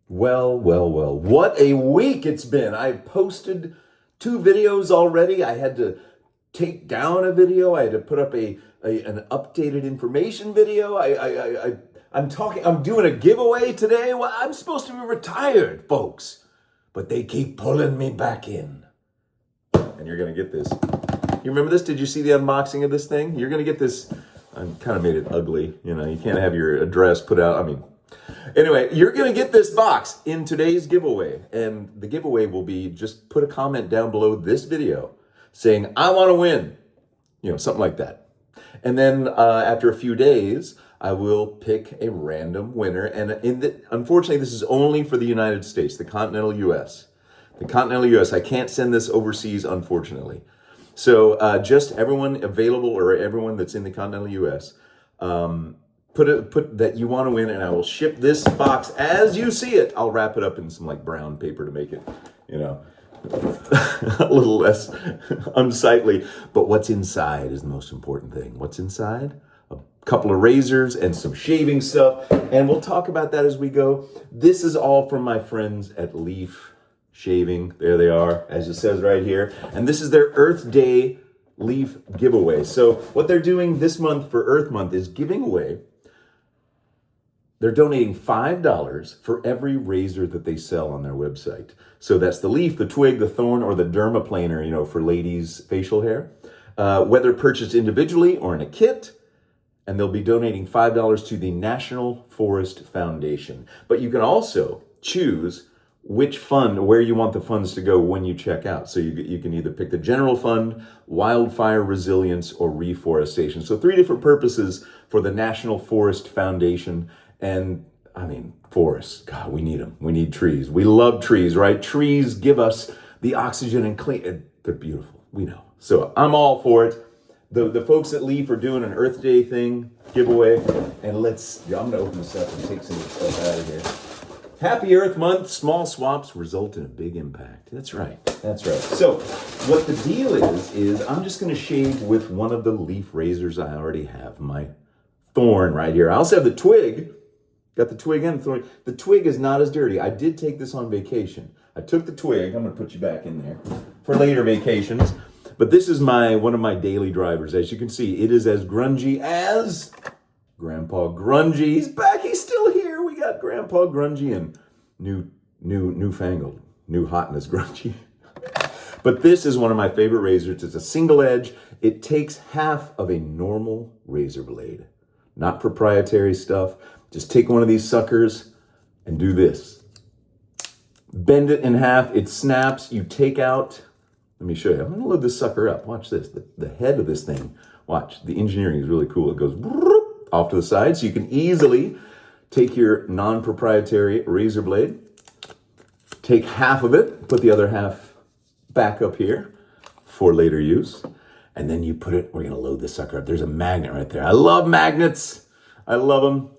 Well, well, well, what a week it's been. I posted 2 videos already. I had to take down a video. I had to put up an updated information video. I'm doing a giveaway today. Well, I'm supposed to be retired, folks, but they keep pulling me back in. And you're going to get this. You remember this? Did you see the unboxing of this thing? You're going to get this. I kind of made it ugly. You know, you can't have your address put out. Anyway, you're going to get this box in today's giveaway. And the giveaway will be just put a comment down below this video saying, I want to win. You know, something like that. And then after a few days, I will pick a random winner. And unfortunately, this is only for the United States, the continental U.S. The continental U.S. I can't send this overseas, unfortunately. So just everyone available or everyone that's in the continental U.S., put that you want to win, and I will ship this box as you see it. I'll wrap it up in some like brown paper to make it, you know, a little less unsightly. But what's inside is the most important thing. What's inside? A couple of razors and some shaving stuff, and we'll talk about that as we go. This is all from my friends at Leaf Shaving. There they are, as it says right here. And this is their Earth Day Leaf giveaway. So what they're doing this month for Earth Month is giving away. They're donating $5 for every razor that they sell on their website. So that's the leaf, the twig, the thorn, or the dermaplaner, you know, for ladies' facial hair. Whether purchased individually or in a kit. And they'll be donating $5 to the National Forest Foundation. But you can also choose which fund, where you want the funds to go when you check out. So you can either pick the general fund, wildfire resilience, or reforestation. So 3 different purposes for the National Forest Foundation. And forests, God, we need them. We need trees. We love trees, right? Trees give us the oxygen and clean. They're beautiful. We know. So I'm all for it. The folks at Leaf are doing an Earth Day thing, giveaway. And I'm going to open this up and take some of the stuff out of here. Happy Earth Month. Small swaps result in a big impact. That's right. That's right. So what the deal is I'm just going to shave with one of the Leaf razors I already have. My thorn right here. I also have the twig. Got the twig and the thorn. The twig is not as dirty. I did take this on vacation. I took the twig. I'm going to put you back in there for later vacations. But this is one of my daily drivers. As you can see, it is as grungy as Grandpa Grungy. He's back. He's still here. We got Grandpa Grungy and newfangled, new hotness Grungy. But this is one of my favorite razors. It's a single edge. It takes half of a normal razor blade. Not proprietary stuff. Just take one of these suckers and do this. Bend it in half. It snaps. You take out. Let me show you. I'm going to load this sucker up. Watch this. The head of this thing. Watch. The engineering is really cool. It goes off to the side. So you can easily take your non-proprietary razor blade. Take half of it. Put the other half back up here for later use. And then you put it. We're going to load this sucker up. There's a magnet right there. I love magnets. I love them.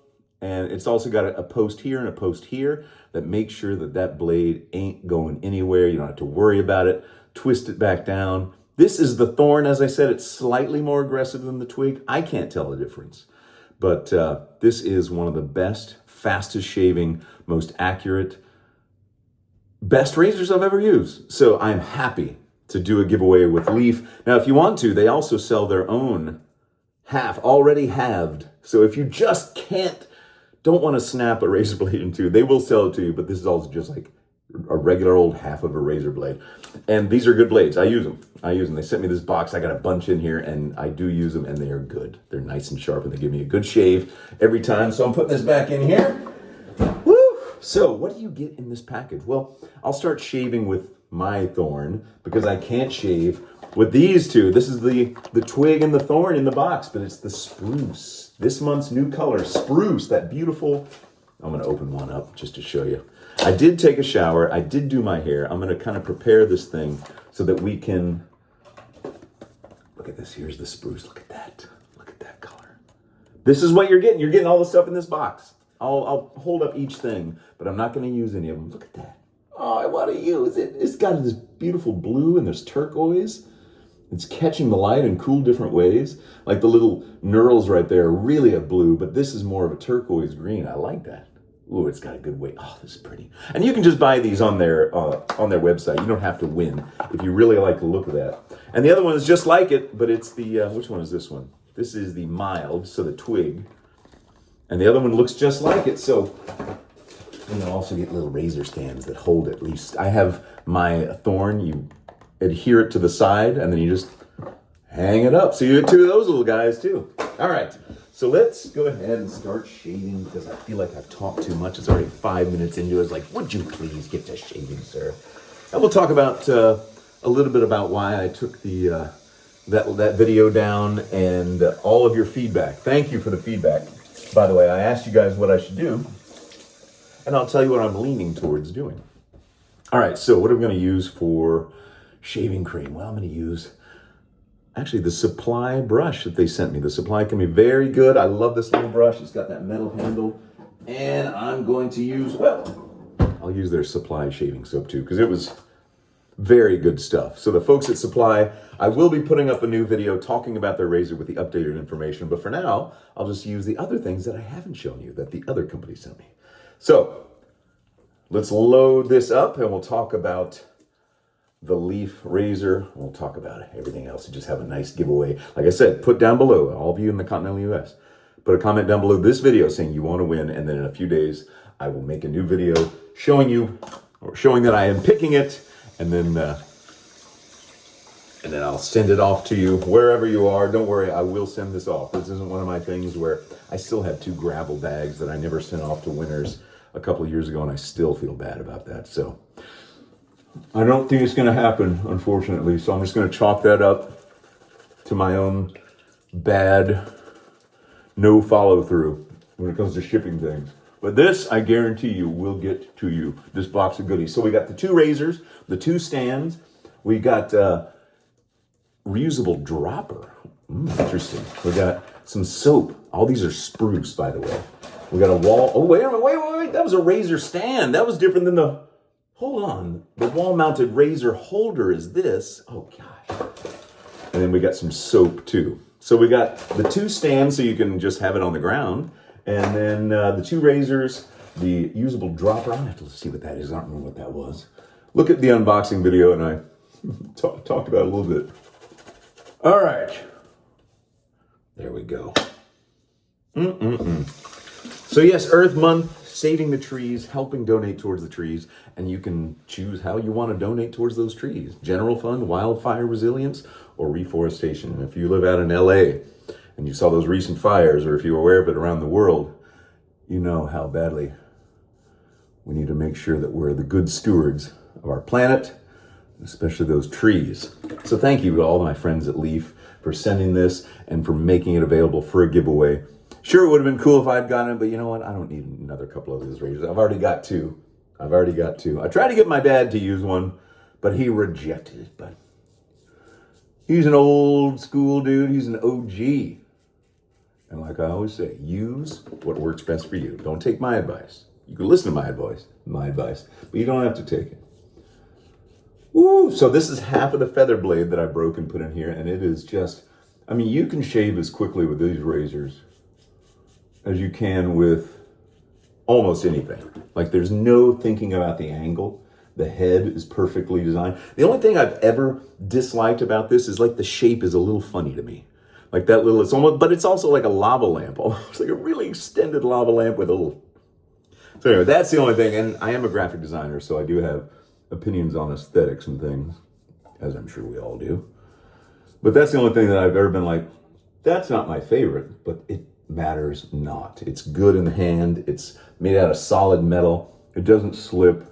And it's also got a post here and a post here that makes sure that blade ain't going anywhere. You don't have to worry about it. Twist it back down. This is the thorn. As I said, it's slightly more aggressive than the twig. I can't tell the difference. But this is one of the best, fastest shaving, most accurate, best razors I've ever used. So I'm happy to do a giveaway with Leaf. Now, if you want to, they also sell their own already halved. So if you just don't want to snap a razor blade in two, they will sell it to you, but this is also just like a regular old half of a razor blade. And these are good blades. I use them. They sent me this box. I got a bunch in here, and I do use them, and they are good. They're nice and sharp, and they give me a good shave every time. So I'm putting this back in here. Woo! So what do you get in this package? Well, I'll start shaving with my thorn because I can't shave with these two. This is the twig and the thorn in the box, but it's the spruce. This month's new color, spruce, that beautiful. I'm going to open one up just to show you. I did take a shower. I did do my hair. I'm going to kind of prepare this thing so that we can, look at this. Here's the spruce. Look at that. Look at that color. This is what you're getting. You're getting all the stuff in this box. I'll hold up each thing, but I'm not going to use any of them. Look at that. Oh, I want to use it. It's got this beautiful blue and there's turquoise. It's catching the light in cool different ways. Like the little knurls right there are really a blue, but this is more of a turquoise green. I like that. Ooh, it's got a good weight. Oh, this is pretty. And you can just buy these on their website. You don't have to win if you really like the look of that. And the other one is just like it, but it's the, which one is this one? This is the mild, so the twig. And the other one looks just like it. So you can also get little razor stands that hold at least. I have my thorn. You adhere it to the side, and then you just hang it up. So you get two of those little guys too. All right. So let's go ahead and start shaving because I feel like I've talked too much. It's already 5 minutes into it. It's like, would you please get to shaving, sir? And we'll talk about a little bit about why I took the that video down and all of your feedback. Thank you for the feedback. By the way, I asked you guys what I should do, and I'll tell you what I'm leaning towards doing. All right, so what are we going to use for shaving cream? Well, I'm going to use actually the Supply brush that they sent me. The Supply can be very good. I love this little brush. It's got that metal handle. And I'm going to use, well, I'll use their Supply shaving soap too, because it was very good stuff. So the folks at Supply, I will be putting up a new video talking about their razor with the updated information. But for now, I'll just use the other things that I haven't shown you that the other company sent me. So let's load this up and we'll talk about the Leaf razor. We'll talk about everything else and just have a nice giveaway. Like I said, put down below, all of you in the continental US, put a comment down below this video saying you want to win, and then in a few days, I will make a new video showing you, or showing that I am picking it, and then I'll send it off to you wherever you are. Don't worry, I will send this off. This isn't one of my things where I still have 2 gravel bags that I never sent off to winners a couple of years ago, and I still feel bad about that. So I don't think it's going to happen, unfortunately. So I'm just going to chalk that up to my own bad no follow through when it comes to shipping things. But this, I guarantee you, will get to you, this box of goodies. So we got the 2 razors, the 2 stands. We got reusable dropper. Interesting. We got some soap. All these are Spruce, by the way. We got a wall. Oh, wait a minute. Wait. That was a razor stand. That was different than the... Hold on. The wall-mounted razor holder is this. Oh, gosh. And then we got some soap, too. So we got the 2 stands so you can just have it on the ground. And then the 2 razors, the usable dropper. I have to see what that is. I don't remember what that was. Look at the unboxing video, and I talked about it a little bit. All right. There we go. So yes, Earth Month, saving the trees, helping donate towards the trees, and you can choose how you want to donate towards those trees. General fund, wildfire resilience, or reforestation. And if you live out in LA and you saw those recent fires, or if you're aware of it around the world, you know how badly we need to make sure that we're the good stewards of our planet, especially those trees. So thank you to all my friends at Leaf for sending this and for making it available for a giveaway. Sure, it would have been cool if I'd gotten it, but you know what? I don't need another couple of these razors. I've already got 2. I tried to get my dad to use one, but he rejected it. But he's an old school dude. He's an OG. And like I always say, use what works best for you. Don't take my advice. You can listen to my advice, but you don't have to take it. Ooh, so this is half of the feather blade that I broke and put in here, and it is just, I mean, you can shave as quickly with these razors as you can with almost anything. Like, there's no thinking about the angle. The head is perfectly designed. The only thing I've ever disliked about this is like the shape is a little funny to me. Like that little, it's almost, but it's also like a lava lamp, almost like a really extended lava lamp with a little. So anyway, that's the only thing. And I am a graphic designer, so I do have opinions on aesthetics and things, as I'm sure we all do. But that's the only thing that I've ever been like, that's not my favorite, but it matters not. It's good in the hand. It's made out of solid metal. It doesn't slip.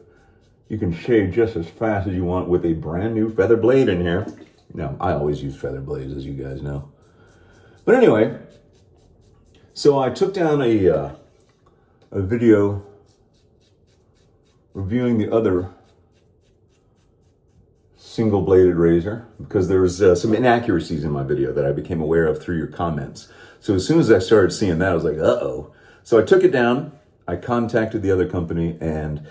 You can shave just as fast as you want with a brand new feather blade in here. Now, I always use feather blades, as you guys know. But anyway, so I took down a video reviewing the other single-bladed razor because there was some inaccuracies in my video that I became aware of through your comments. So as soon as I started seeing that, I was like, uh-oh. So I took it down, I contacted the other company, and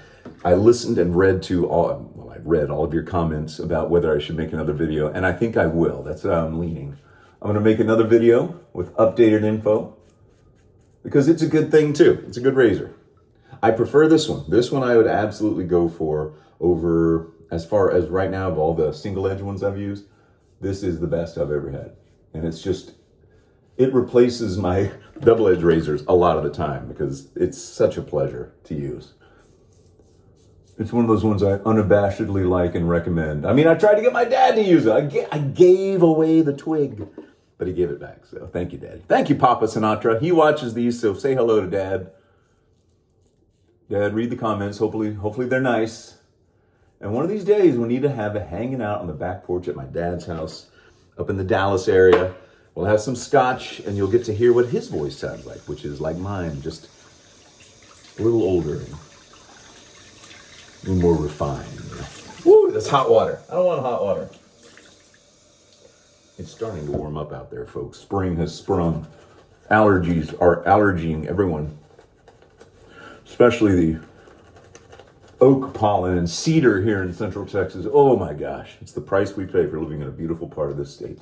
I listened and read I read all of your comments about whether I should make another video, and I think I will. That's how I'm leaning. I'm gonna make another video with updated info because it's a good thing too. It's a good razor. I prefer this one. This one I would absolutely go for over, as far as right now of all the single edge ones I've used, this is the best I've ever had. And it's just, it replaces my double edge razors a lot of the time because it's such a pleasure to use. It's one of those ones I unabashedly like and recommend. I mean, I tried to get my dad to use it. I gave away the twig, but he gave it back. So thank you, Daddy. Thank you, Papa Sinatra. He watches these, so say hello to Dad. Dad, read the comments. Hopefully they're nice. And one of these days, we need to have a hanging out on the back porch at my dad's house up in the Dallas area. We'll have some scotch, and you'll get to hear what his voice sounds like, which is like mine, just a little older. More refined. Woo, that's hot water. I don't want hot water. It's starting to warm up out there, folks. Spring has sprung. Allergies are allergying everyone, especially the oak pollen and cedar here in Central Texas. Oh my gosh, it's the price we pay for living in a beautiful part of this state.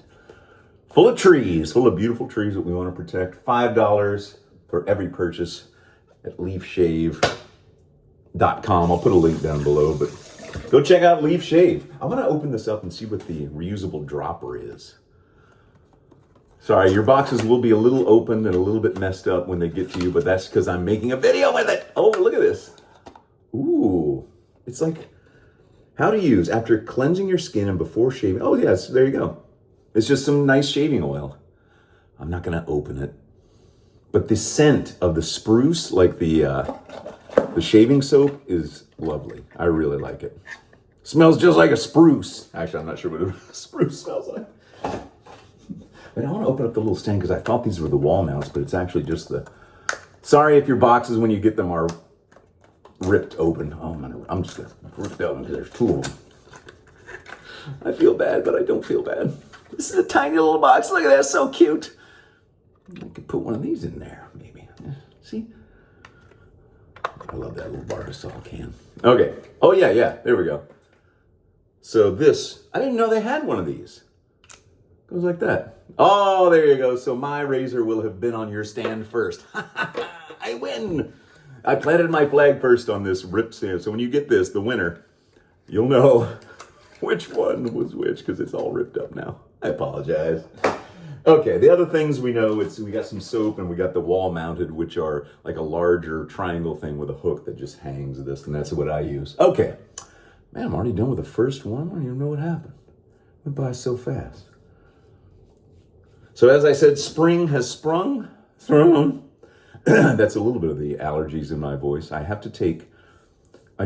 Full of trees, full of beautiful trees that we want to protect. $5 for every purchase at LeafShave.com. I'll put a link down below, but go check out Leaf Shave. I want to open this up and see what the reusable dropper is. Sorry, your boxes will be a little opened and a little bit messed up when they get to you, but that's because I'm making a video with it. Oh, look at this. Ooh, it's like how to use after cleansing your skin and before shaving. Oh, yes, there you go. It's just some nice shaving oil. I'm not going to open it, but the scent of the spruce, like the shaving soap, is lovely. I really like it. Smells just like a spruce. Actually, I'm not sure what a spruce smells like. But I want to open up the little stand because I thought these were the wall mounts, but it's actually just the... Sorry if your boxes, when you get them, are ripped open. Oh, I'm just going to rip them because there's two of them. I feel bad, but I don't feel bad. This is a tiny little box. Look at that. It's so cute. I could put one of these in there, maybe. See? I love that little Barbasol can. Okay. Oh, yeah. There we go. So this, I didn't know they had one of these. Goes like that. Oh, there you go. So my razor will have been on your stand first. I win. I planted my flag first on this ripped stand. So when you get this, the winner, you'll know which one was which because it's all ripped up now. I apologize. Okay, the other things we know, we got some soap and we got the wall mounted, which are like a larger triangle thing with a hook that just hangs this, and that's what I use. Okay. Man, I'm already done with the first one. I don't even know what happened. It went by so fast. So as I said, spring has sprung. That's a little bit of the allergies in my voice. I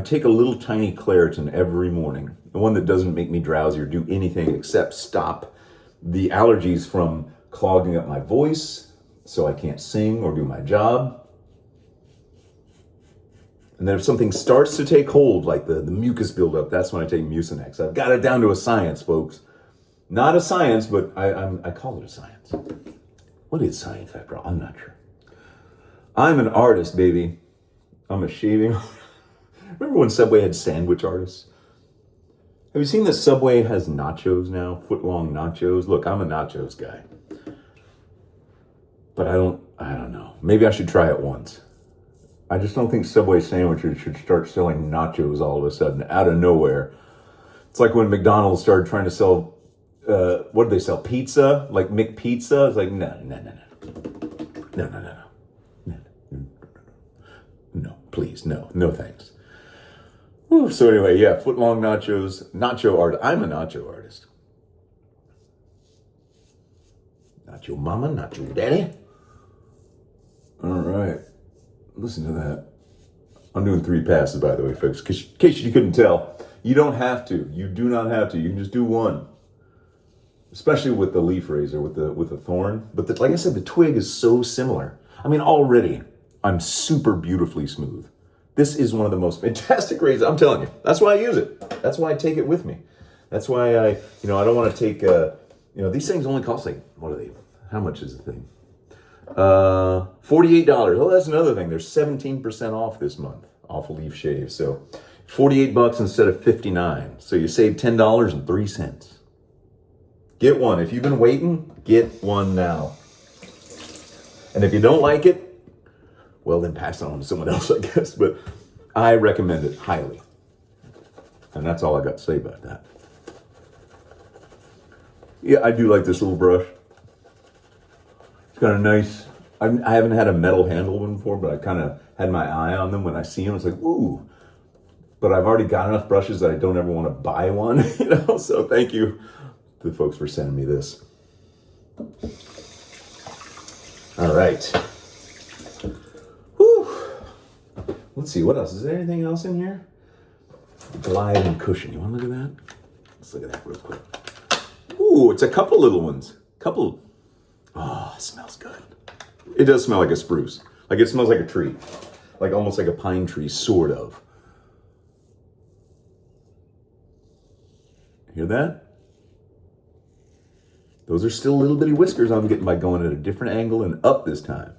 take a little tiny Claritin every morning. The one that doesn't make me drowsy or do anything except stop the allergies from clogging up my voice so I can't sing or do my job. And then if something starts to take hold, like the mucus buildup, that's when I take Mucinex. I've got it down to a science, folks. Not a science, but I call it a science. What is science after all? I'm not sure. I'm an artist, baby. I'm a shaving. Remember when Subway had sandwich artists? Have you seen that Subway has nachos now? Foot-long nachos? Look, I'm a nachos guy. But I don't know. Maybe I should try it once. I just don't think Subway sandwiches should start selling nachos all of a sudden, out of nowhere. It's like when McDonald's started trying to sell, what did they sell? Pizza? Like McPizza? It's like, no. No, please, no thanks. Whew, so anyway, yeah, foot-long nachos, nacho art. I'm a nacho artist. Nacho mama, nacho daddy. All right, listen to that. I'm doing 3 passes, by the way, folks. In case you couldn't tell, you don't have to. You do not have to. You can just do one. Especially with the leaf razor, with the thorn. But like I said, the twig is so similar. I mean, already, I'm super beautifully smooth. This is one of the most fantastic razors. I'm telling you. That's why I use it. That's why I take it with me. That's why I don't want to take, these things only cost like, what are they? How much is the thing? $48. Oh, that's another thing. There's 17% off this month off of Leaf Shave. So $48 instead of $59. So you save $10.03. Get one. If you've been waiting, get one now. And if you don't like it, well, then pass it on to someone else, I guess. But I recommend it highly. And that's all I got to say about that. Yeah, I do like this little brush. It's got a nice, I haven't had a metal handle one before, but I kind of had my eye on them when I see them. It's like, ooh. But I've already got enough brushes that I don't ever want to buy one, So thank you to the folks for sending me this. All right. Whew. Let's see, what else? Is there anything else in here? Glide and cushion. You want to look at that? Let's look at that real quick. Ooh, it's a couple little ones. Oh, it smells good. It does smell like a spruce. Like it smells like a tree. Like almost like a pine tree, sort of. Hear that? Those are still little bitty whiskers I'm getting by going at a different angle and up this time.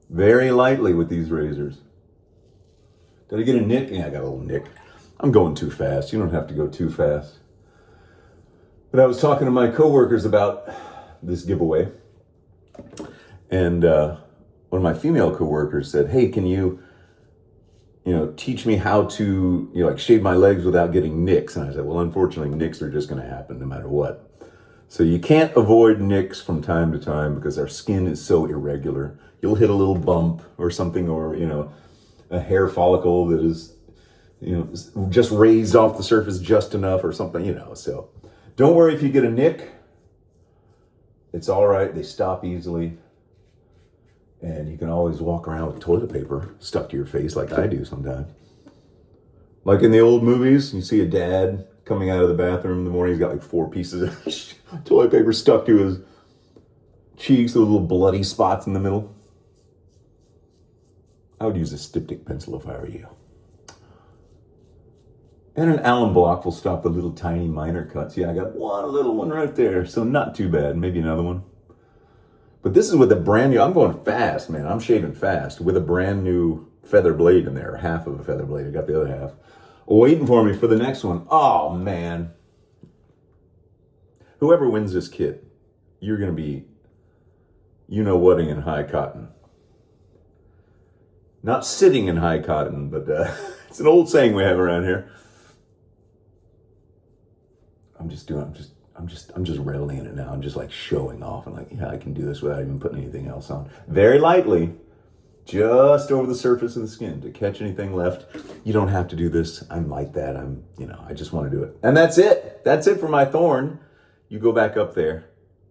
Very lightly with these razors. Did I get a nick? Yeah, I got a little nick. I'm going too fast. You don't have to go too fast. But I was talking to my coworkers about this giveaway. And one of my female coworkers said, hey, can you teach me how to, like shave my legs without getting nicks? And I said, well, unfortunately, nicks are just going to happen no matter what. So you can't avoid nicks from time to time because our skin is so irregular. You'll hit a little bump or something, or, a hair follicle that is, just raised off the surface just enough or something, So don't worry if you get a nick. It's all right. They stop easily. And you can always walk around with toilet paper stuck to your face like I do sometimes. Like in the old movies, you see a dad coming out of the bathroom in the morning. He's got like 4 pieces of toilet paper stuck to his cheeks, those little bloody spots in the middle. I would use a styptic pencil if I were you. And an alum block will stop the little tiny minor cuts. Yeah, I got one little one right there, so not too bad. Maybe another one. But this is with a brand new, I'm going fast, man. I'm shaving fast with a brand new feather blade in there, half of a feather blade. I got the other half waiting for me for the next one. Oh, man. Whoever wins this kit, you're going to be, whatting in high cotton. Not sitting in high cotton, but it's an old saying we have around here. I'm just reveling in it now. I'm just like showing off and like, yeah, I can do this without even putting anything else on. Very lightly, just over the surface of the skin to catch anything left. You don't have to do this. I'm like that. I just want to do it. And that's it. That's it for my thorn. You go back up there.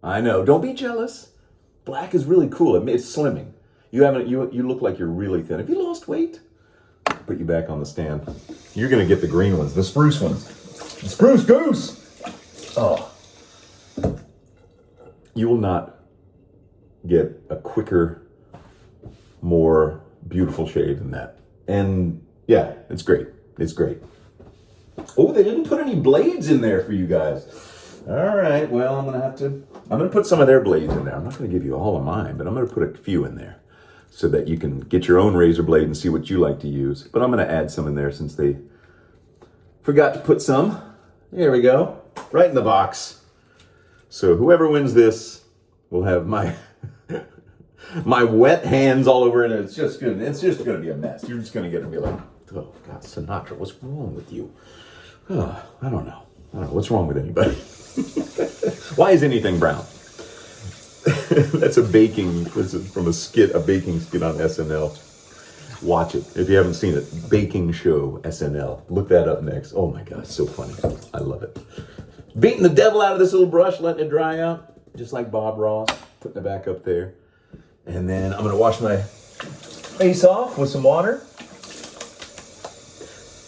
I know. Don't be jealous. Black is really cool. It's slimming. You look like you're really thin. Have you lost weight? Put you back on the stand. You're going to get the green ones, the spruce ones. The spruce goose. Oh. You will not get a quicker, more beautiful shade than that. And yeah, it's great. It's great. Oh, they didn't put any blades in there for you guys. All right, well, I'm going to put some of their blades in there. I'm not going to give you all of mine, but I'm going to put a few in there so that you can get your own razor blade and see what you like to use. But I'm going to add some in there since they forgot to put some. There we go. Right in the box. So whoever wins this will have my my wet hands all over it. It's just going to be a mess. You're just going to get to be like, oh, God, Sinatra, what's wrong with you? Oh, I don't know. What's wrong with anybody? Why is anything brown? That's from a baking skit on SNL. Watch it if you haven't seen it. Baking show SNL. Look that up next. Oh my God, it's so funny. I love it. Beating the devil out of this little brush, letting it dry out, just like Bob Ross. Putting it back up there. And then I'm going to wash my face off with some water.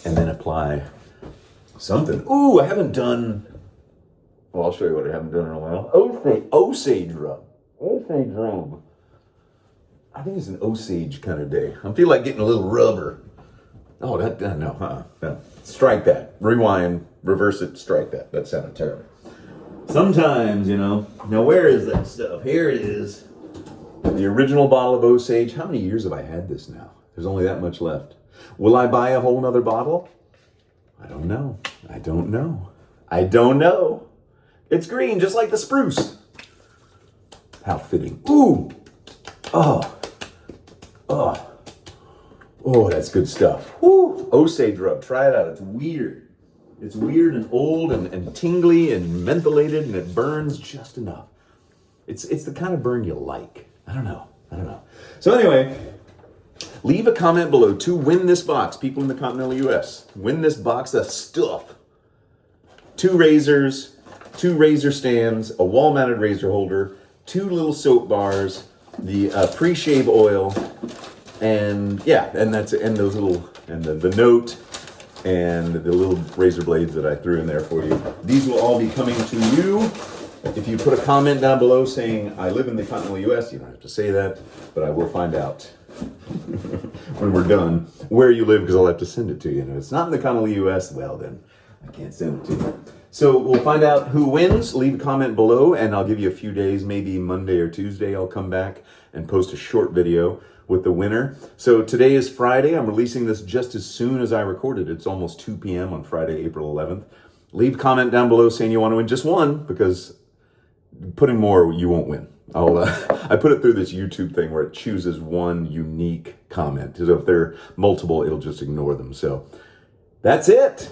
And then apply something. Ooh, I haven't done... Well, I'll show you what I haven't done in a while. Osage rub. Osage rub. I think it's an Osage kind of day. I feel like getting a little rubber. Oh, no. Strike that. Rewind, reverse it, strike that. That sounded terrible. Sometimes, Now, where is that stuff? Here it is. The original bottle of Osage. How many years have I had this now? There's only that much left. Will I buy a whole nother bottle? I don't know. It's green, just like the spruce. How fitting. Ooh. Oh. Oh, that's good stuff. Woo! Osage rub. Try it out. It's weird. It's weird and old and tingly and mentholated, and it burns just enough. It's the kind of burn you like. I don't know. So anyway, leave a comment below to win this box. People in the continental U.S. win this box of stuff. 2 razors, 2 razor stands, a wall-mounted razor holder, 2 little soap bars, the pre-shave oil, and yeah, and that's and those little and the note and the little razor blades that I threw in there for you. These will all be coming to you. If you put a comment down below saying I live in the continental U.S., you don't have to say that, but I will find out when we're done where you live, because I'll have to send it to you. And if it's not in the continental U.S., well then I can't send it to you. So we'll find out who wins. Leave a comment below, and I'll give you a few days, maybe Monday or Tuesday. I'll come back and post a short video with the winner. So today is Friday. I'm releasing this just as soon as I recorded it. It's almost 2 p.m. on Friday, April 11th. Leave a comment down below saying you want to win just one, because putting more, you won't win. I put it through this YouTube thing where it chooses one unique comment. So if they're multiple, it'll just ignore them. So that's it.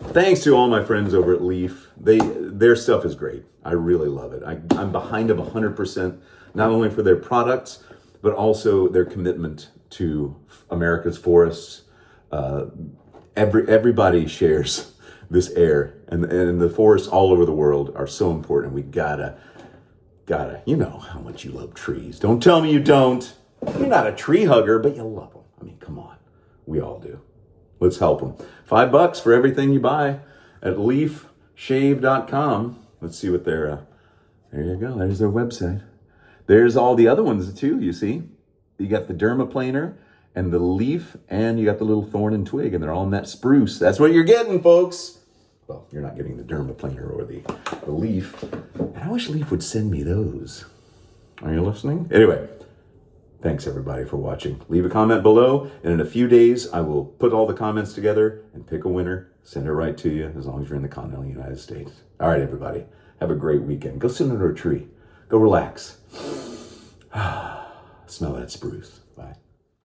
Thanks to all my friends over at Leaf. Their stuff is great. I really love it. I'm behind them 100%, not only for their products, but also their commitment to America's forests. Everybody shares this air, and the forests all over the world are so important. We gotta, you know how much you love trees. Don't tell me you don't. You're not a tree hugger, but you love them. I mean, come on. We all do. Let's help them. $5 for everything you buy at leafshave.com. Let's see what they're, there you go. There's their website. There's all the other ones too, you see. You got the dermaplaner and the leaf, and you got the little thorn and twig, and they're all in that spruce. That's what you're getting, folks. Well, you're not getting the dermaplaner or the leaf. And I wish Leaf would send me those. Are you listening? Anyway, thanks everybody for watching. Leave a comment below, and in a few days, I will put all the comments together and pick a winner, send it right to you, as long as you're in the continental United States. All right, everybody. Have a great weekend. Go sit under a tree. Go relax. Smell that spruce.